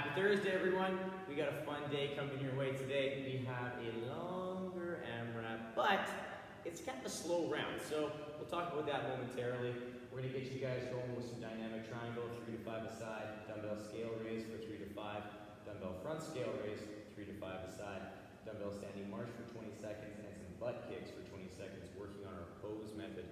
Happy Thursday, everyone. We got a fun day coming your way today. We have a longer AMRAP, but it's kind of a slow round. So we'll talk about that momentarily. We're gonna get you guys going with some dynamic triangle, 3 to 5 a side, dumbbell scale raise for 3 to 5, dumbbell front scale raise, 3 to 5 a side, dumbbell standing march for 20 seconds, and some butt kicks for 20 seconds, working on our pose method,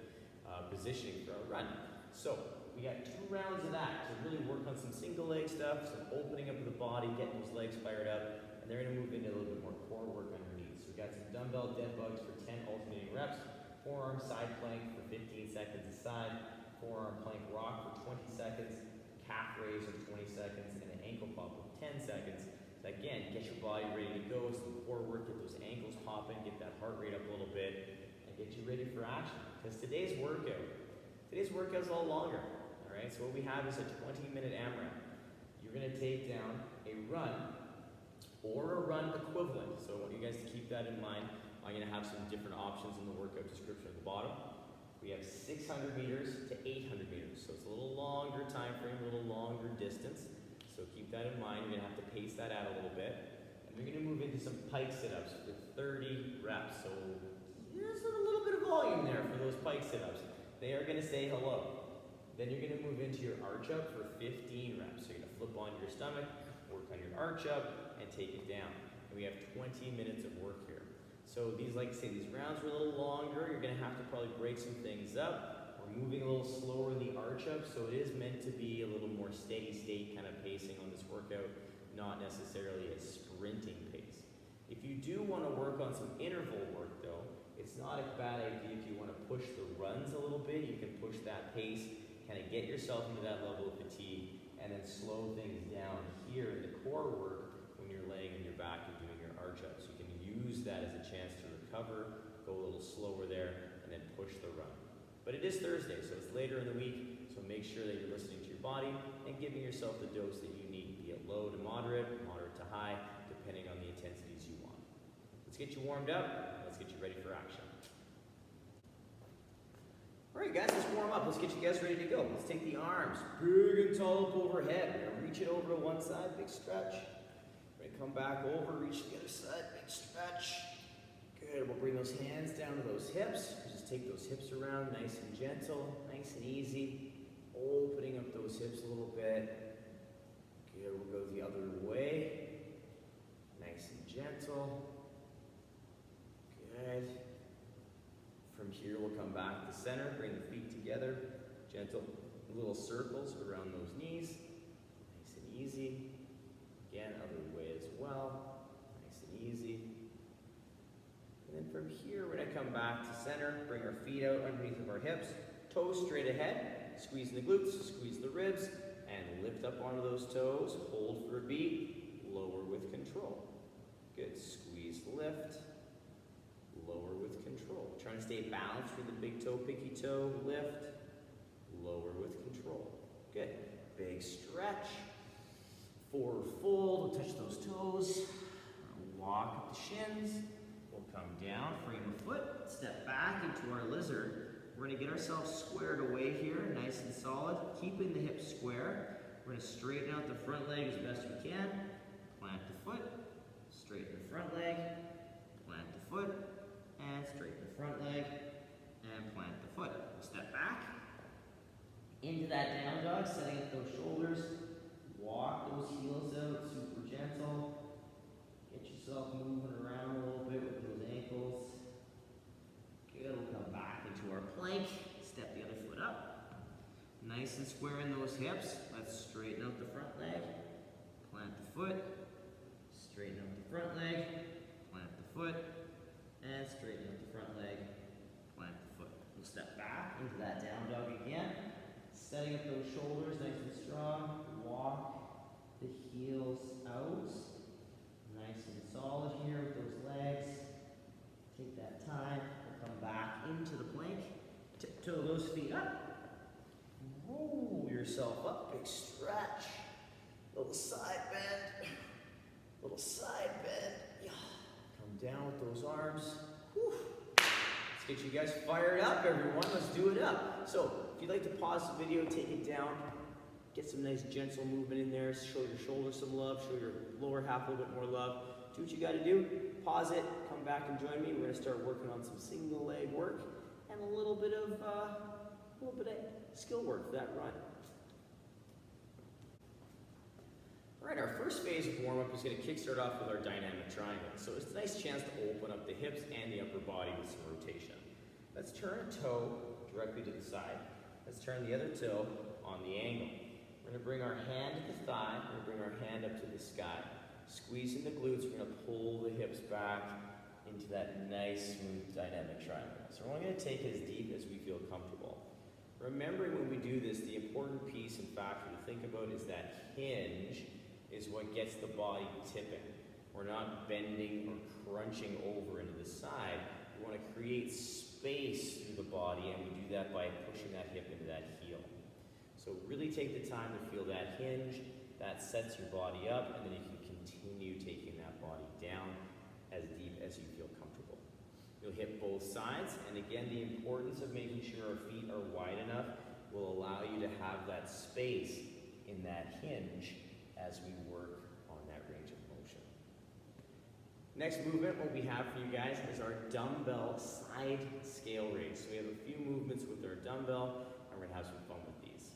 positioning for our run. So we got 2 rounds of that to really work on some single leg stuff, some opening up of the body, getting those legs fired up, and they're gonna move into a little bit more core work underneath. So we got some dumbbell deadbugs for 10 alternating reps, forearm side plank for 15 seconds a side, forearm plank rock for 20 seconds, calf raise for 20 seconds, and an ankle pop for 10 seconds. So again, get your body ready to go, some core work, get those ankles popping, get that heart rate up a little bit, and get you ready for action. Because today's workout's a little longer. Alright, so what we have is a 20-minute AMRAP. You're going to take down a run or a run equivalent. So I want you guys to keep that in mind. I'm going to have some different options in the workout description at the bottom. We have 600 meters to 800 meters. So it's a little longer time frame, a little longer distance. So keep that in mind. You're going to have to pace that out a little bit. And we're going to move into some pike sit-ups with 30 reps. So there's a little bit of volume there for those pike sit-ups. They are going to say hello. Then you're going to move into your arch up for 15 reps. So you're going to flip onto your stomach, work on your arch up, and take it down. And we have 20 minutes of work here. So these, like I say, these rounds are a little longer. You're going to have to probably break some things up. We're moving a little slower in the arch up, so it is meant to be a little more steady state kind of pacing on this workout, not necessarily a sprinting pace. If you do want to work on some interval work though, it's not a bad idea if you want to push the runs a little bit. You can push that pace, kind of get yourself into that level of fatigue, and then slow things down here in the core work when you're laying on your back and doing your arch up. So you can use that as a chance to recover, go a little slower there, and then push the run. But it is Thursday, so it's later in the week, so make sure that you're listening to your body and giving yourself the dose that you need, be it low to moderate, moderate to high, depending on the intensities you want. Let's get you warmed up, let's get you ready for action. Alright guys, let's warm up. Let's get you guys ready to go. Let's take the arms big and tall up overhead. We're going to reach it over to one side, big stretch. We're going to come back over, reach to the other side, big stretch. Good, we'll bring those hands down to those hips. Just take those hips around nice and gentle, nice and easy. Opening up those hips a little bit. Good, we'll go the other way. Nice and gentle. Good. From here, we'll come back to center, bring the feet together, gentle little circles around those knees, nice and easy. Again, other way as well, nice and easy. And then from here, we're gonna come back to center, bring our feet out underneath of our hips, toes straight ahead, squeeze the glutes, squeeze the ribs, and lift up onto those toes, hold for a beat, lower with control. Good, squeeze, lift. Lower with control. Trying to stay balanced through the big toe, pinky toe, lift, lower with control. Good. Big stretch. Forward fold, we'll touch those toes. Walk up the shins. We'll come down, frame of foot, step back into our lizard. We're going to get ourselves squared away here, nice and solid, keeping the hips square. We're going to straighten out the front leg as best we can. Plant the foot, straighten the front leg, plant the foot, and straighten the front leg, and plant the foot. We'll step back into that down dog, setting up those shoulders. Walk those heels out, super gentle. Get yourself moving around a little bit with those ankles. Good, we'll come back into our plank. Step the other foot up. Nice and square in those hips. Let's straighten out the front leg. Plant the foot. Straighten out the front leg. Plant the foot. And straighten out the front leg, plant the foot. We'll step back into that down dog again. Setting up those shoulders nice and strong. Walk the heels out. Nice and solid here with those legs. Take that time. We'll come back into the plank. Tiptoe those feet up. Roll yourself up. Big stretch. Little side bend. Little side bend. Yeah. Down with those arms. Whew. Let's get you guys fired up, everyone. Let's do it up. So, if you'd like to pause the video, take it down, Get some nice gentle movement in there. Show your shoulders some love. Show your lower half a little bit more love. Do what you got to do. Pause it. Come back and join me. We're going to start working on some single leg work and a little bit of skill work for that run. All right, our first phase of warm-up is going to kickstart off with our dynamic triangle. So it's a nice chance to open up the hips and the upper body with some rotation. Let's turn a toe directly to the side. Let's turn the other toe on the angle. We're going to bring our hand to the thigh. We're going to bring our hand up to the sky. Squeezing the glutes, we're going to pull the hips back into that nice, smooth, dynamic triangle. So we're only going to take as deep as we feel comfortable. Remembering when we do this, the important piece and factor to think about is that hinge is what gets the body tipping. We're not bending or crunching over into the side. We want to create space through the body, and we do that by pushing that hip into that heel. So really take the time to feel that hinge. That sets your body up, and then you can continue taking that body down as deep as you feel comfortable. You'll hit both sides, and again, the importance of making sure our feet are wide enough will allow you to have that space in that hinge as we work on that range of motion. Next movement, what we have for you guys is our dumbbell side scale raise. So we have a few movements with our dumbbell, and we're gonna have some fun with these.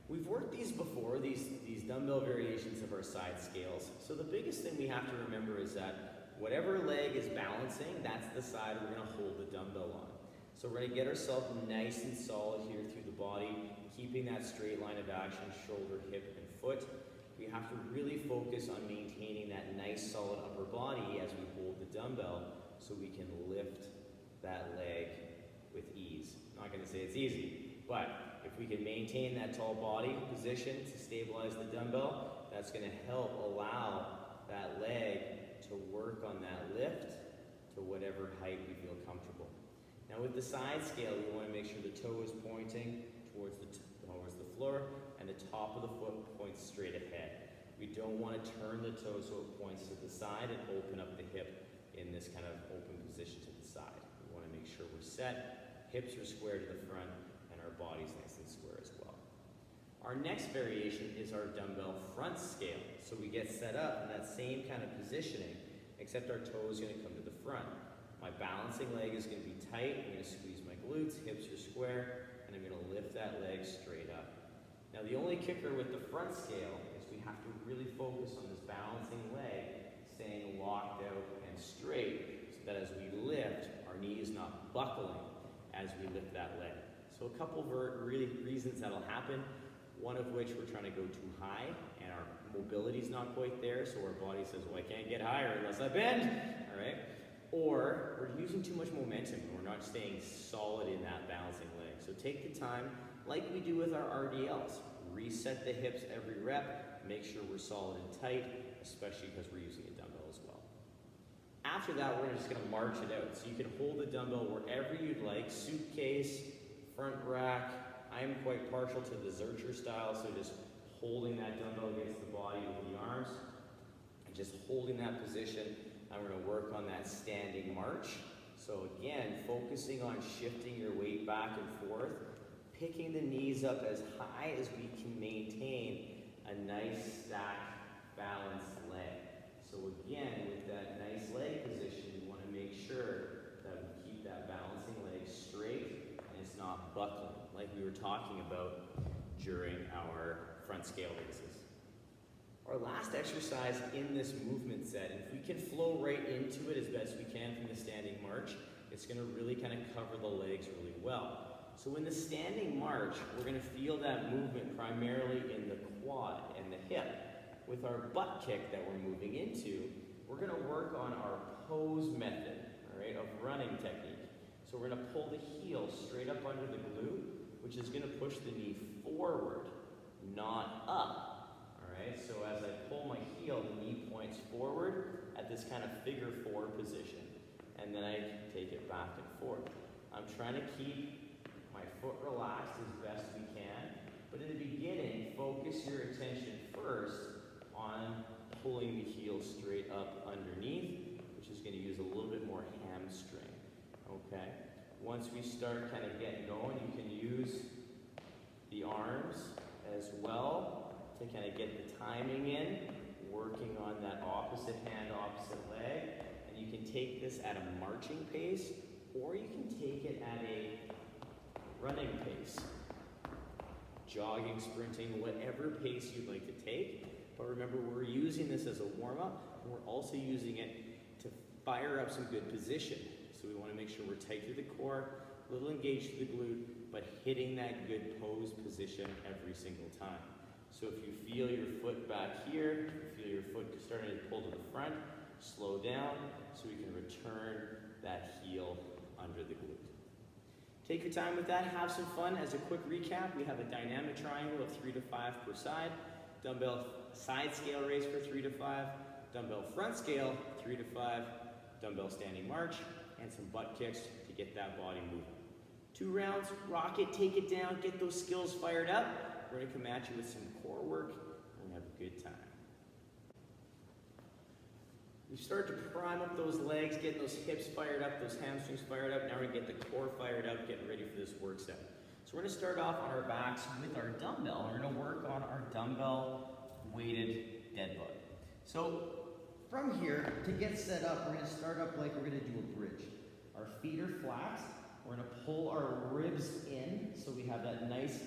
We've worked these before, these dumbbell variations of our side scales. So the biggest thing we have to remember is that whatever leg is balancing, that's the side we're gonna hold the dumbbell on. So we're gonna get ourselves nice and solid here through the body, keeping that straight line of action, shoulder, hip, and foot. We have to really focus on maintaining that nice solid upper body as we hold the dumbbell so we can lift that leg with ease. I'm not gonna say it's easy, but if we can maintain that tall body position to stabilize the dumbbell, that's gonna help allow that leg to work on that lift to whatever height we feel comfortable. Now with the side scale, we wanna make sure the toe is pointing towards the floor and the top of the foot points straight ahead. We don't want to turn the toe so it points to the side and open up the hip in this kind of open position to the side. We want to make sure we're set, hips are square to the front, and our body's nice and square as well. Our next variation is our dumbbell front scale. So we get set up in that same kind of positioning, except our toe is going to come to the front. My balancing leg is going to be tight. I'm going to squeeze my glutes, hips are square, and I'm going to lift that leg straight up. Now the only kicker with the front scale is we have to really focus on this balancing leg staying locked out and straight so that as we lift, our knee is not buckling as we lift that leg. So a couple of really reasons that'll happen, one of which we're trying to go too high and our mobility is not quite there, so our body says, well, I can't get higher unless I bend, all right? Or we're using too much momentum and we're not staying solid in that balancing leg. So take the time, like we do with our RDLs. Reset the hips every rep, make sure we're solid and tight, especially because we're using a dumbbell as well. After that, we're just gonna march it out. So you can hold the dumbbell wherever you'd like, suitcase, front rack. I am quite partial to the Zercher style, so just holding that dumbbell against the body with the arms, and just holding that position. And we're gonna work on that standing march. So again, focusing on shifting your weight back and forth, picking the knees up as high as we can maintain a nice stacked, balanced leg. So again, with that nice leg position, we want to make sure that we keep that balancing leg straight and it's not buckling, like we were talking about during our front scale raises. Our last exercise in this movement set, and if we can flow right into it as best we can from the standing march, it's going to really kind of cover the legs really well. So in the standing march, we're going to feel that movement primarily in the quad and the hip. With our butt kick that we're moving into, we're going to work on our pose method, all right, of running technique. So we're going to pull the heel straight up under the glute, which is going to push the knee forward, not up. All right, so as I pull my heel, the knee points forward at this kind of figure 4 position, and then I take it back and forth. I'm trying to keep my foot relaxed as best we can, but in the beginning, focus your attention first on pulling the heel straight up underneath, which is going to use a little bit more hamstring, okay? Once we start kind of getting going, you can use the arms as well to kind of get the timing in, working on that opposite hand, opposite leg. And you can take this at a marching pace, or you can take it at a running pace. Jogging, sprinting, whatever pace you'd like to take. But remember, we're using this as a warm-up, and we're also using it to fire up some good position. So we want to make sure we're tight through the core, a little engaged through the glute, but hitting that good pose position every single time. So if you feel your foot back here, if you feel your foot starting to pull to the front, slow down so we can return that heel under the glute. Take your time with that, have some fun. As a quick recap, we have a dynamic triangle of 3 to 5 per side, dumbbell side scale raise for 3 to 5, dumbbell front scale 3 to 5, dumbbell standing march, and some butt kicks to get that body moving. 2 rounds, rock it, take it down, get those skills fired up. We're gonna come at you with some core work, and have a good time. You start to prime up those legs, getting those hips fired up, those hamstrings fired up. Now we're gonna get the core fired up, getting ready for this work set. So we're gonna start off on our backs with our dumbbell. We're gonna work on our dumbbell weighted dead bug. So from here, to get set up, we're gonna start up like we're gonna do a bridge. Our feet are flat. We're gonna pull our ribs in so we have that nice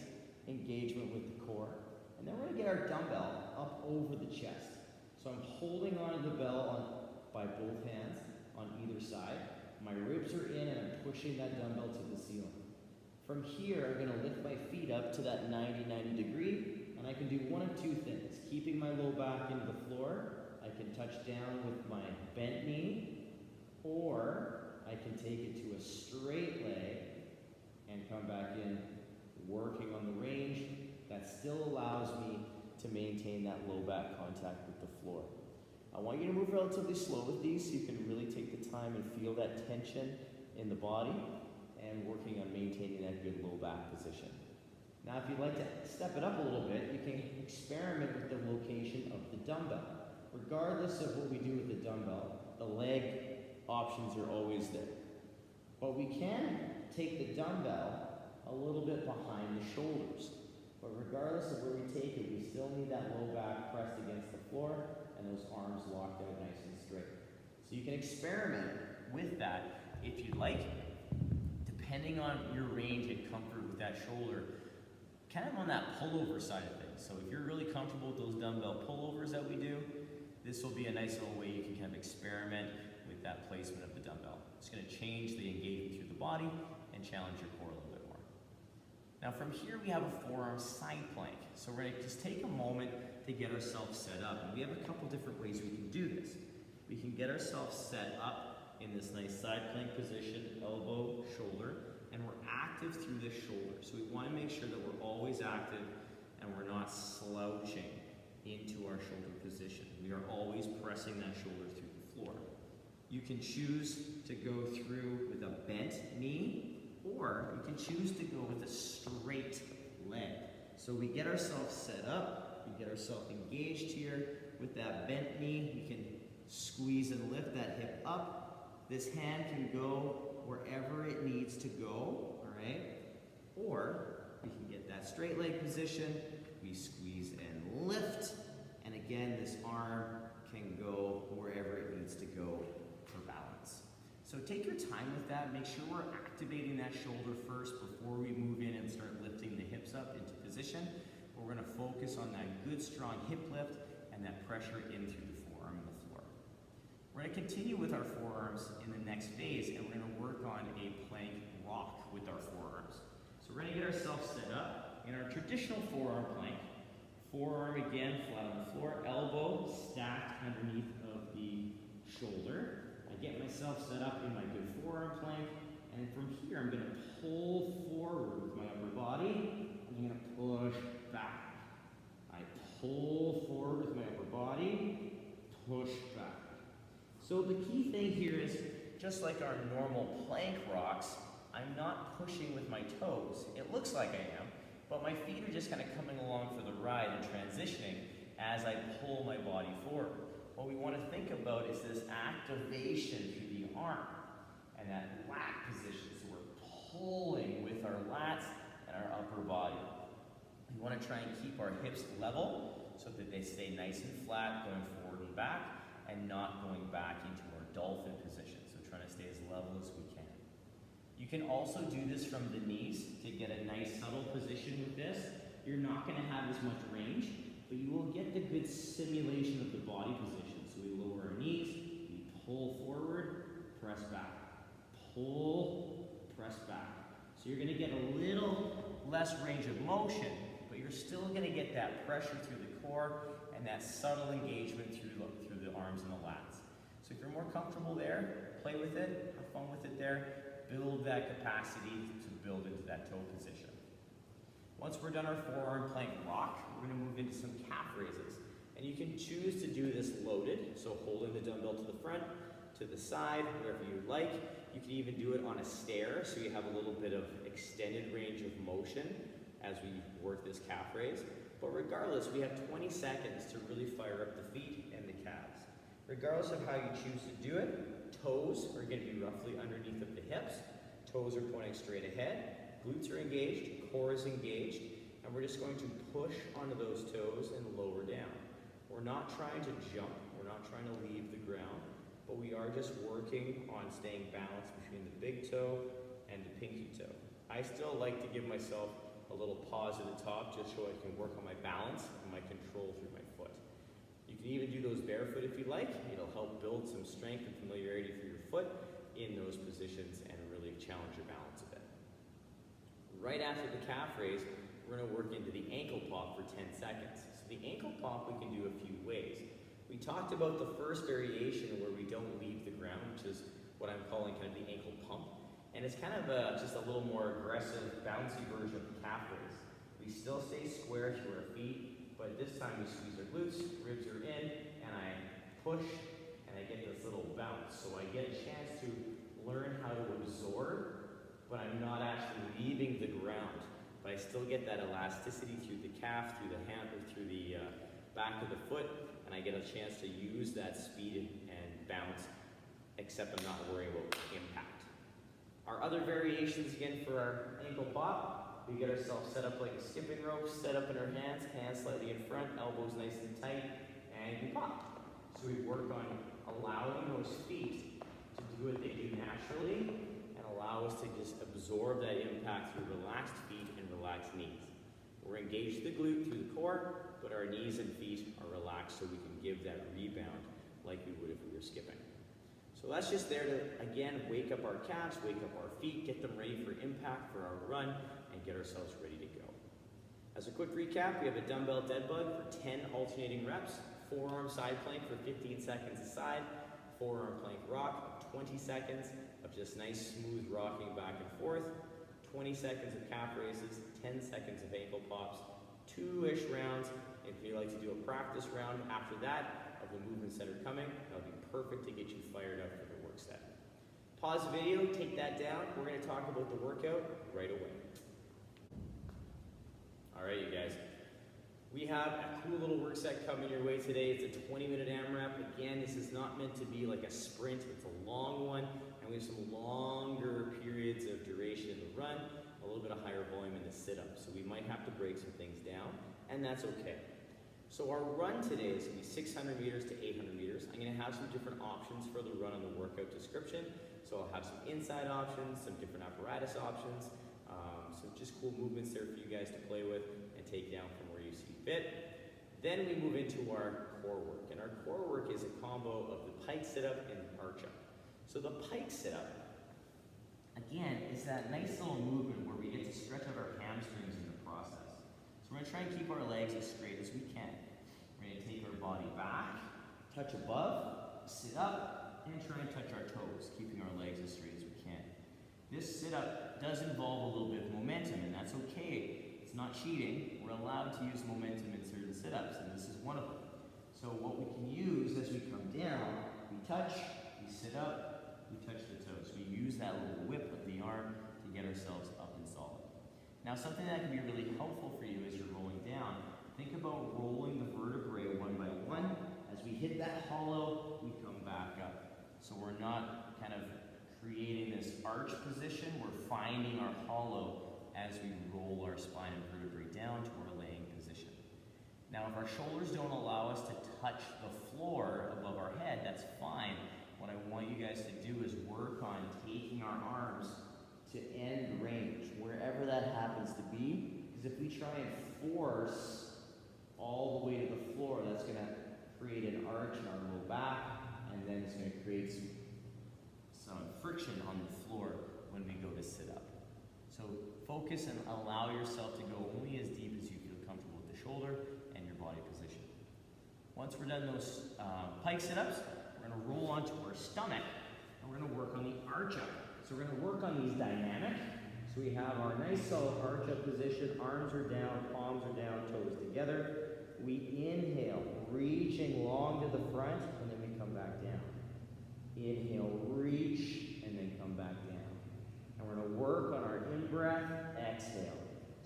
engagement with the core. And then we're gonna get our dumbbell up over the chest. So I'm holding onto the bell by both hands on either side. My ribs are in and I'm pushing that dumbbell to the ceiling. From here, I'm gonna lift my feet up to that 90 degree, and I can do one of 2 things. Keeping my low back into the floor, I can touch down with my bent knee, or I can take it to a straight leg and come back in, working on the range. That still allows me to maintain that low back contact with the floor. I want you to move relatively slow with these so you can really take the time and feel that tension in the body and working on maintaining that good low back position. Now, if you'd like to step it up a little bit, you can experiment with the location of the dumbbell. Regardless of what we do with the dumbbell, the leg options are always there. But we can take the dumbbell a little bit behind the shoulders. But regardless of where we take it, we still need that low back pressed against the floor and those arms locked out nice and straight. So you can experiment with that if you'd like, depending on your range and comfort with that shoulder, kind of on that pullover side of things. So if you're really comfortable with those dumbbell pullovers that we do, this will be a nice little way you can kind of experiment with that placement of the dumbbell. It's going to change the engagement through the body and challenge your core a little bit more. Now from here we have a forearm side plank. So we're going to just take a moment to get ourselves set up. And we have a couple different ways we can do this. We can get ourselves set up in this nice side plank position, elbow, shoulder, and we're active through this shoulder. So we want to make sure that we're always active and we're not slouching into our shoulder position. We are always pressing that shoulder through the floor. You can choose to go through with a bent knee, or you can choose to go with a straight leg. So we get ourselves set up, we get ourselves engaged here with that bent knee. We can squeeze and lift that hip up. This hand can go wherever it needs to go, all right? Or we can get that straight leg position. We squeeze and lift. And again, this arm can go wherever it needs to go for balance. So take your time with that. Make sure we're activating that shoulder first before we move in and start lifting the hips up into position. We're going to focus on that good, strong hip lift and that pressure in through the forearm and the floor. We're going to continue with our forearms in the next phase, and we're going to work on a plank rock with our forearms. So we're going to get ourselves set up in our traditional forearm plank. Forearm again flat on the floor, elbow stacked underneath of the shoulder. I get myself set up in my good forearm plank, and from here I'm going to pull forward with my upper body. I'm going to push back. I pull forward with my upper body, push back. So the key thing here is, just like our normal plank rocks, I'm not pushing with my toes. It looks like I am, but my feet are just kind of coming along for the ride and transitioning as I pull my body forward. What we want to think about is this activation through the arm and that lat position. So we're pulling with our lats and our upper body. We want to try and keep our hips level so that they stay nice and flat going forward and back and not going back into our dolphin position. So trying to stay as level as we can. You can also do this from the knees to get a nice subtle position with this. You're not going to have as much range, but you will get the good simulation of the body position. So we lower our knees, we pull forward, press back, pull, press back. So you're going to get a little less range of motion, but you're still going to get that pressure through the core and that subtle engagement through the arms and the lats. So if you're more comfortable there, play with it, have fun with it there, build that capacity to build into that toe position. Once we're done our forearm plank rock, we're going to move into some calf raises. And you can choose to do this loaded, so holding the dumbbell to the front, to the side, wherever you like. You can even do it on a stair, so you have a little bit of extended range of motion as we work this calf raise. But regardless, we have 20 seconds to really fire up the feet and the calves. Regardless of how you choose to do it, toes are going to be roughly underneath of the hips. Toes are pointing straight ahead. Glutes are engaged, core is engaged, and we're just going to push onto those toes and lower down. We're not trying to jump, we're not trying to leave the ground, but we are just working on staying balanced between the big toe and the pinky toe. I still like to give myself a little pause at the top just so I can work on my balance and my control through my foot. You can even do those barefoot if you like. It'll help build some strength and familiarity for your foot in those positions and really challenge your balance a bit. Right after the calf raise, we're going to work into the ankle pop for 10 seconds. So the ankle pop we can do a few ways. We talked about the first variation where we don't leave the ground, which is what I'm calling kind of the ankle pump. And it's kind of just a little more aggressive, bouncy version of the calf raise. We still stay square through our feet, but this time we squeeze our glutes, ribs are in, and I push, and I get this little bounce. So I get a chance to learn how to absorb, but I'm not actually leaving the ground. But I still get that elasticity through the calf, through the hand, or through the back of the foot, and I get a chance to use that speed and bounce, except I'm not worrying about impact. Our other variations, again, for our ankle pop, we get ourselves set up like a skipping rope, set up in our hands, hands slightly in front, elbows nice and tight, and we pop. So we work on allowing those feet to do what they do naturally, and allow us to just absorb that impact through relaxed feet and relaxed knees. We're engaged the glute through the core, but our knees and feet are relaxed so we can give that rebound like we would if we were skipping. So that's just there to, again, wake up our calves, wake up our feet, get them ready for impact for our run, and get ourselves ready to go. As a quick recap, we have a dumbbell dead bug for 10 alternating reps, forearm side plank for 15 seconds a side, forearm plank rock, 20 seconds of just nice smooth rocking back and forth, 20 seconds of calf raises, 10 seconds of ankle pops, 2-ish rounds. If you like to do a practice round after that of the movements that are coming, that'll be perfect to get you fired up for the work set. Pause the video, take that down. We're going to talk about the workout right away. All right, you guys. We have a cool little work set coming your way today. It's a 20-minute AMRAP. Again, this is not meant to be like a sprint. It's a long one, and we have some longer periods of duration in the run, a little bit of higher volume in the sit-up. So we might have to break some things down, and that's okay. So our run today is going to be 600 meters to 800 meters. I'm going to have some different options for the run on the workout description. So I'll have some inside options, some different apparatus options, some just cool movements there for you guys to play with and take down from where you see fit. Then we move into our core work. And our core work is a combo of the Pike Sit Up and the Arch Up. So the Pike Sit Up, again, is that nice little movement where we get to stretch out our hamstrings in the process. So we're going to try and keep our legs as straight as we can. We're going to take our body back, touch above, sit up, and try and touch our toes, keeping our legs as straight as we can. This sit-up does involve a little bit of momentum, and that's okay. It's not cheating. We're allowed to use momentum in certain sit-ups, and this is one of them. So what we can use as we come down, we touch, we sit up, we touch the toes. We use that little whip of the arm to get ourselves up and solid. Now, something that can be really helpful for you as you're rolling down, think about rolling the vertebrae one by one. As we hit that hollow, we come back up. So we're not kind of creating this arch position, we're finding our hollow as we roll our spine and vertebrae down to our laying Now, if our shoulders don't allow us to touch the floor above our head, that's fine. What I want you guys to do is work on taking our arms to end range, wherever that happens to be. Because if we try and force all the way to the floor, that's going to create an arch in our low back, and then it's going to create some friction on the floor when we go to sit up. So focus and allow yourself to go only as deep as you feel comfortable with the shoulder and your body position. Once we're done those pike sit-ups, we're going to roll onto our stomach, and we're going to work on the arch up. So we're going to work on these dynamic. So we have our nice solid arch up position, arms are down, palms are down, toes together. We inhale, reaching long to the front, and then we come back down. Inhale, reach, and then come back down. And we're going to work on our in-breath, exhale.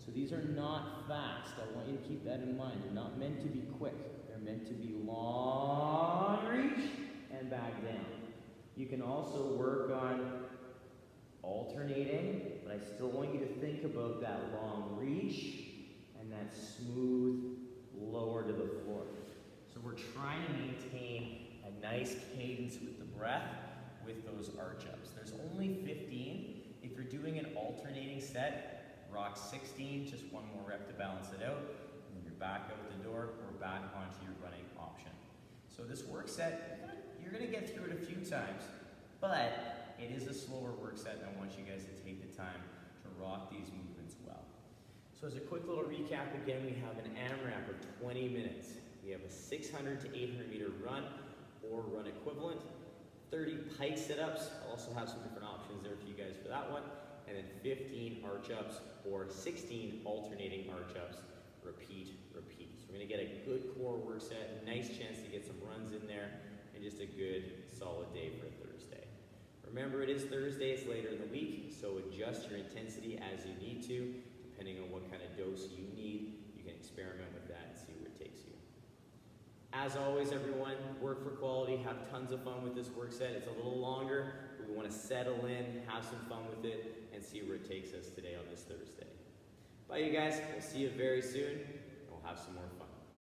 So these are not fast. I want you to keep that in mind. They're not meant to be quick. They're meant to be long reach and back down. You can also work on alternating, but I still want you to think about that long reach and that smooth lower to the floor. So we're trying to maintain a nice cadence with the breath with those arch ups. There's only 15. If you're doing an alternating set, rock 16, just one more rep to balance it out, and then you're back out the door or back onto your running option. So this work set, you're gonna get through it a few times, but it is a slower work set, and I want you guys to take the time to rock these movements well. So as a quick little recap again, we have an AMRAP of 20 minutes. We have a 600 to 800 meter run or run equivalent, 30 pike sit-ups. I'll also have some different options there for you guys for that one, and then 15 arch-ups or 16 alternating arch-ups. Repeat, repeat. So we're gonna get a good core work set, nice chance to get some runs in there, and just a good solid day for Thursday. Remember, it is Thursday, it's later in the week, so adjust your intensity as you need to, depending on what kind of dose you need. You can experiment with that and see where it takes you. As always, everyone, work for quality, have tons of fun with this work set. It's a little longer, but we want to settle in, have some fun with it, and see where it takes us today on this Thursday. Bye, you guys. We'll see you very soon, and we'll have some more fun.